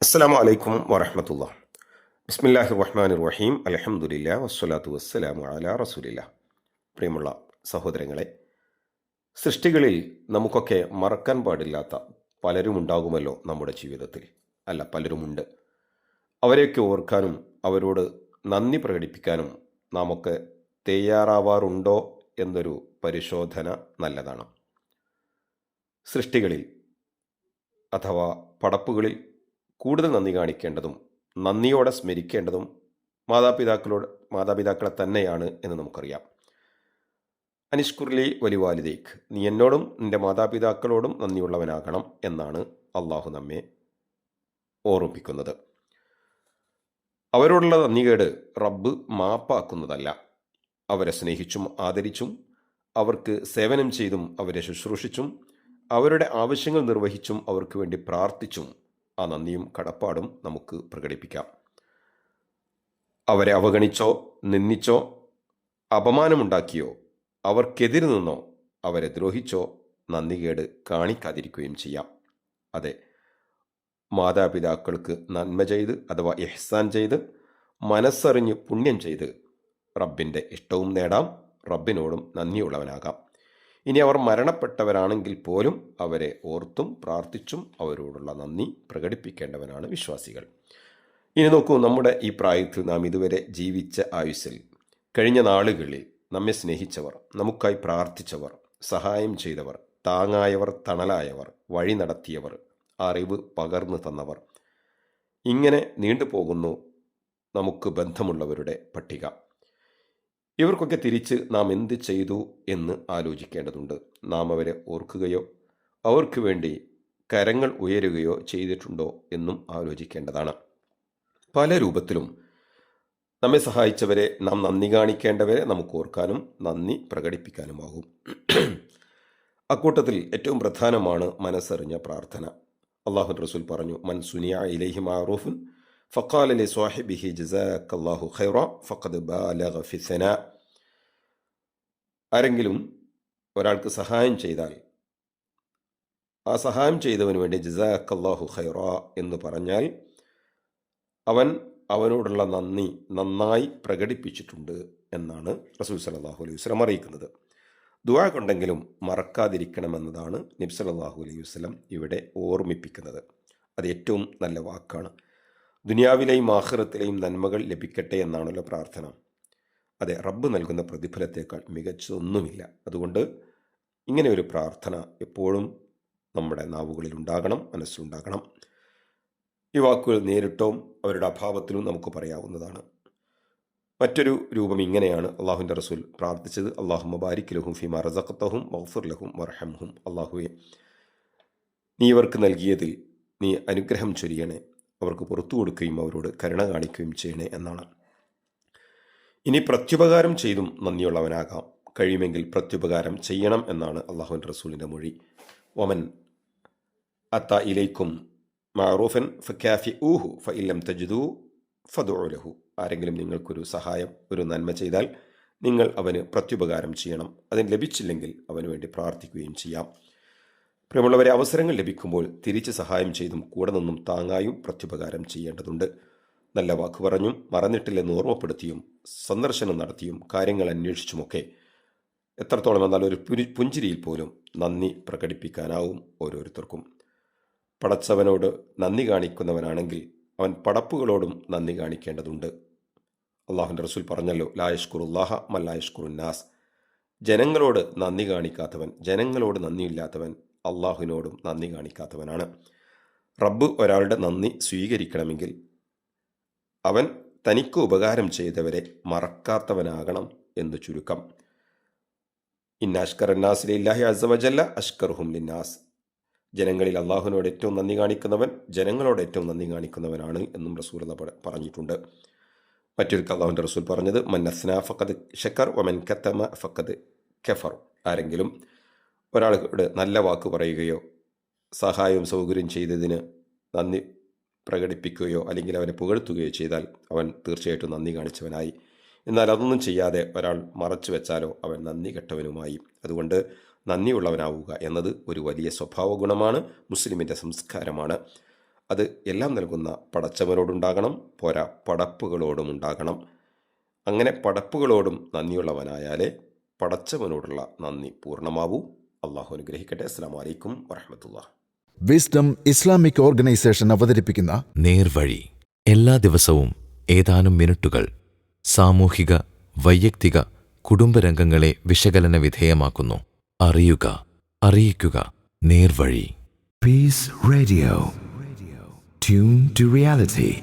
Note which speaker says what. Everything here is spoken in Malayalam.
Speaker 1: അസ്സലാമു അലൈക്കും വറഹ്മത്തുള്ളാഹി. ബിസ്മില്ലാഹിർ റഹ്മാനിർ റഹീം. അൽഹംദുലില്ലാഹി വസ്സലാത്തു വസ്സലാമു അലാ റസൂലില്ലാഹ്. പ്രിയമുള്ള സഹോദരങ്ങളെ, സൃഷ്ടികളിൽ നമുക്കൊക്കെ മറക്കാൻ പാടില്ലാത്ത പലരും ഉണ്ടാകുമല്ലോ നമ്മുടെ ജീവിതത്തിൽ. അല്ല, പലരുമുണ്ട്. അവരെയൊക്കെ ഓർക്കാനും അവരോട് നന്ദി പ്രകടിപ്പിക്കാനും നാമൊക്കെ തയ്യാറാവാറുണ്ടോ എന്നൊരു പരിശോധന നല്ലതാണ്. സൃഷ്ടികളിൽ അഥവാ പടപ്പുകളിൽ കൂടുതൽ നന്ദി കാണിക്കേണ്ടതും നന്ദിയോടെ സ്മരിക്കേണ്ടതും മാതാപിതാക്കളെ തന്നെയാണ് എന്ന് നമുക്കറിയാം. അനിഷ്കുർലി വലിവാലിദേക്ക്, നീ എന്നോടും നിന്റെ മാതാപിതാക്കളോടും നന്ദിയുള്ളവനാകണം എന്നാണ് അള്ളാഹു നമ്മെ ഓർമ്മിപ്പിക്കുന്നത്. അവരോടുള്ള നന്ദികേട് റബ്ബ് മാപ്പാക്കുന്നതല്ല. അവരെ സ്നേഹിച്ചും ആദരിച്ചും അവർക്ക് സേവനം ചെയ്തും അവരെ ശുശ്രൂഷിച്ചും അവരുടെ ആവശ്യങ്ങൾ നിർവഹിച്ചും അവർക്ക് വേണ്ടി പ്രാർത്ഥിച്ചും ആ നന്ദിയും കടപ്പാടും നമുക്ക് പ്രകടിപ്പിക്കാം. അവരെ അവഗണിച്ചോ നിന്ദിച്ചോ അപമാനമുണ്ടാക്കിയോ അവർക്കെതിരെ നിന്നോ അവരെ ദ്രോഹിച്ചോ നന്ദികേട് കാണിക്കാതിരിക്കുകയും ചെയ്യാം. അതെ, മാതാപിതാക്കൾക്ക് നന്മ ചെയ്ത് അഥവാ ഇഹ്സാൻ ചെയ്ത് മനസ്സറിഞ്ഞ് പുണ്യം ചെയ്ത് റബ്ബിൻ്റെ ഇഷ്ടവും നേടാം, റബ്ബിനോടും നന്ദിയുള്ളവനാകാം. ഇനി അവർ മരണപ്പെട്ടവരാണെങ്കിൽ പോലും അവരെ ഓർത്തും പ്രാർത്ഥിച്ചും അവരോടുള്ള നന്ദി പ്രകടിപ്പിക്കേണ്ടവനാണ് വിശ്വാസികൾ. ഇനി നോക്കൂ, നമ്മുടെ ഈ പ്രായത്തിൽ നാം ഇതുവരെ ജീവിച്ച ആയുസ്സിൽ കഴിഞ്ഞ നാളുകളിൽ നമ്മെ സ്നേഹിച്ചവർ, നമുക്കായി പ്രാർത്ഥിച്ചവർ, സഹായം ചെയ്തവർ, താങ്ങായവർ, തണലായവർ, വഴി നടത്തിയവർ, അറിവ് പകർന്നു തന്നവർ, ഇങ്ങനെ നീണ്ടുപോകുന്നു നമുക്ക് ബന്ധമുള്ളവരുടെ പട്ടിക. ഇവർക്കൊക്കെ തിരിച്ച് നാം എന്ത് ചെയ്തു എന്ന് ആലോചിക്കേണ്ടതുണ്ട്. നാം അവരെ ഓർക്കുകയോ അവർക്ക് വേണ്ടി കരങ്ങൾ ഉയരുകയോ ചെയ്തിട്ടുണ്ടോ എന്നും ആലോചിക്കേണ്ടതാണ്. പല രൂപത്തിലും നമ്മെ സഹായിച്ചവരെ, നാം നന്ദി കാണിക്കേണ്ടവരെ നമുക്ക് ഓർക്കാനും നന്ദി പ്രകടിപ്പിക്കാനുമാകും. അക്കൂട്ടത്തിൽ ഏറ്റവും പ്രധാനമാണ് മനസ്സറിഞ്ഞ പ്രാർത്ഥന. അള്ളാഹു റസൂൽ പറഞ്ഞു, മൻ സുനിയ ഇലൈഹി മഅറൂഫുൻ ഫഖാല ലി സ്വാഹിബിഹി ജസാക്കല്ലാഹു ഖൈറ ഫഖദ് ബാലഗ ഫി സനാ. ആരെങ്കിലും ഒരാൾക്ക് സഹായം ചെയ്താൽ ആ സഹായം ചെയ്തവന് വേണ്ടി ജസാക്കല്ലാഹു ഖൈറ എന്ന് പറഞ്ഞാൽ അവനോടുള്ള നന്ദി നന്നായി പ്രകടിപ്പിച്ചിട്ടുണ്ട് എന്നാണ് റസൂൽ സല്ലല്ലാഹു അലൈഹി വസല്ലം അറിയിക്കുന്നത്. ദുആ കൊണ്ടെങ്കിലും മറക്കാതിരിക്കണമെന്നതാണ് നബി സല്ലല്ലാഹു അലൈഹി വസല്ലം ഇവിടെ ഓർമ്മിപ്പിക്കുന്നത്. അത് ഏറ്റവും നല്ല വാക്കാണ്. ദുനിയാവിലെയും ആഖിറത്തിലെയും നന്മകൾ ലഭിക്കട്ടെ എന്നാണല്ലോ പ്രാർത്ഥന. അതെ, റബ്ബ് നൽകുന്ന പ്രതിഫലത്തേക്കാൾ മികച്ചതൊന്നുമില്ല. അതുകൊണ്ട് ഇങ്ങനെ ഒരു പ്രാർത്ഥന എപ്പോഴും നമ്മുടെ നാവുകളിൽ ഉണ്ടാകണം, മനസ്സിലുണ്ടാകണം. ഈ വാക്കുകൾ നേരിട്ടോ അവരുടെ അഭാവത്തിലും നമുക്ക് പറയാവുന്നതാണ്. മറ്റൊരു രൂപം ഇങ്ങനെയാണ് അള്ളാഹുവിൻ്റെ റസൂൽ പ്രാർത്ഥിച്ചത്. അല്ലാഹുമ്മ ബാരിക് ലഹും ഫീമാ റസഖ്തഹും വഗ്ഫിർ ലഹും വർഹംഹും. അള്ളാഹുവേ, നീ ഇവർക്ക് നൽകിയതിൽ നീ അനുഗ്രഹം ചൊരിയണേ, അവർക്ക് പുറത്തു കൊടുക്കുകയും അവരോട് കരുണ കാണിക്കുകയും ചെയ്യണേ എന്നാണ്. ഇനി പ്രത്യുപകാരം ചെയ്തും നന്ദിയുള്ളവനാകാം. കഴിയുമെങ്കിൽ പ്രത്യുപകാരം ചെയ്യണം എന്നാണ് അള്ളാഹുവിൻ്റെ റസൂലിൻ്റെ മൊഴി. വമൻ അത്ത ഇലൈക്കും മഅറൂഫൻ ഫകാഫിഊഹു ഫഇല്ലം തജിദൂ ഫദ്ഉ ലഹു. ആരെങ്കിലും നിങ്ങൾക്കൊരു സഹായം, ഒരു നന്മ ചെയ്താൽ നിങ്ങൾ അവന് പ്രത്യുപകാരം ചെയ്യണം. അതിന് ലഭിച്ചില്ലെങ്കിൽ അവന് വേണ്ടി പ്രാർത്ഥിക്കുകയും ചെയ്യാം. പ്രിയമുള്ളവരെ, അവസരങ്ങൾ ലഭിക്കുമ്പോൾ തിരിച്ച് സഹായം ചെയ്തും കൂടെ നിന്നും താങ്ങായും പ്രത്യുപകാരം ചെയ്യേണ്ടതുണ്ട്. നല്ല വാക്ക് പറഞ്ഞും മറന്നിട്ടില്ലെന്ന് ഓർമ്മപ്പെടുത്തിയും സന്ദർശനം നടത്തിയും കാര്യങ്ങൾ അന്വേഷിച്ചുമൊക്കെ എത്രത്തോളം എന്നാൽ ഒരു പുഞ്ചിരിയിൽ പോലും നന്ദി പ്രകടിപ്പിക്കാനാവും ഓരോരുത്തർക്കും. പടച്ചവനോട് നന്ദി കാണിക്കുന്നവനാണെങ്കിൽ അവൻ പടപ്പുകളോടും നന്ദി കാണിക്കേണ്ടതുണ്ട്. അള്ളാഹുവിൻ്റെ റസൂൽ പറഞ്ഞല്ലോ, ലാ യഷ്കുറുല്ലാഹ മൻ ലാ യഷ്കുറുന്നാസ്. ജനങ്ങളോട് നന്ദി കാണിക്കാത്തവൻ, ജനങ്ങളോട് നന്ദിയില്ലാത്തവൻ അള്ളാഹുവിനോടും നന്ദി കാണിക്കാത്തവനാണ്. റബ്ബ് ഒരാളുടെ നന്ദി സ്വീകരിക്കണമെങ്കിൽ അവൻ തനിക്ക് ഉപകാരം ചെയ്തവരെ മറക്കാത്തവനാകണം എന്ന് ചുരുക്കം. ഇന്ന അഷ്കറന്നാസ് ലില്ലാഹി അസ്സ വജല്ല അഷ്കറുഹും ലിന്നാസ്. ജനങ്ങളിൽ അള്ളാഹുവിനോട് ഏറ്റവും നന്ദി കാണിക്കുന്നവൻ ജനങ്ങളോട് ഏറ്റവും നന്ദി കാണിക്കുന്നവനാണ് എന്നും റസൂൽ പറഞ്ഞിട്ടുണ്ട്. മറ്റൊരു അള്ളാഹുവിൻ്റെ റസൂൽ പറഞ്ഞത്, മൻ അസ്ന ഫഖദ് ഷക്കർ വമൻ കതമ ഫഖദ് കഫർ. ആരെങ്കിലും ഒരാളോട് നല്ല വാക്ക് പറയുകയോ സഹായവും സൗകര്യം ചെയ്തതിന് നന്ദി പ്രകടിപ്പിക്കുകയോ അല്ലെങ്കിൽ അവനെ പുകഴ്ത്തുകയോ ചെയ്താൽ അവൻ തീർച്ചയായിട്ടും നന്ദി കാണിച്ചവനായി. എന്നാൽ അതൊന്നും ചെയ്യാതെ ഒരാൾ മറച്ചു വെച്ചാലോ അവൻ നന്ദി കെട്ടവനുമായി. അതുകൊണ്ട് നന്ദിയുള്ളവനാവുക എന്നത് ഒരു വലിയ സ്വഭാവ ഗുണമാണ്, മുസ്ലിമിൻ്റെ സംസ്കാരമാണ്. അത് എല്ലാം നൽകുന്ന പടച്ചവനോടുണ്ടാകണം, പോരാ പടപ്പുകളോടും ഉണ്ടാകണം. അങ്ങനെ പടപ്പുകളോടും നന്ദിയുള്ളവനായാലേ പടച്ചവനോടുള്ള നന്ദി പൂർണ്ണമാവൂ. അള്ളാഹു അനുഗ്രഹിക്കട്ടെ. അസ്സലാമു അലൈക്കും വറഹ്മത്തുള്ളാഹി.
Speaker 2: വിസ്ഡം ഇസ്ലാമിക് ഓർഗനൈസേഷൻ അവതരിപ്പിക്കുന്ന
Speaker 3: നേർവഴി എല്ലാ ദിവസവും ഏതാനും മിനിറ്റുകൾ സാമൂഹിക, വൈയക്തിക, കുടുംബരംഗങ്ങളെ വിശകലന വിധേയമാക്കുന്നു. അറിയുക, അറിയിക്കുക. നേർവഴി.
Speaker 4: Peace Radio. Tune to reality.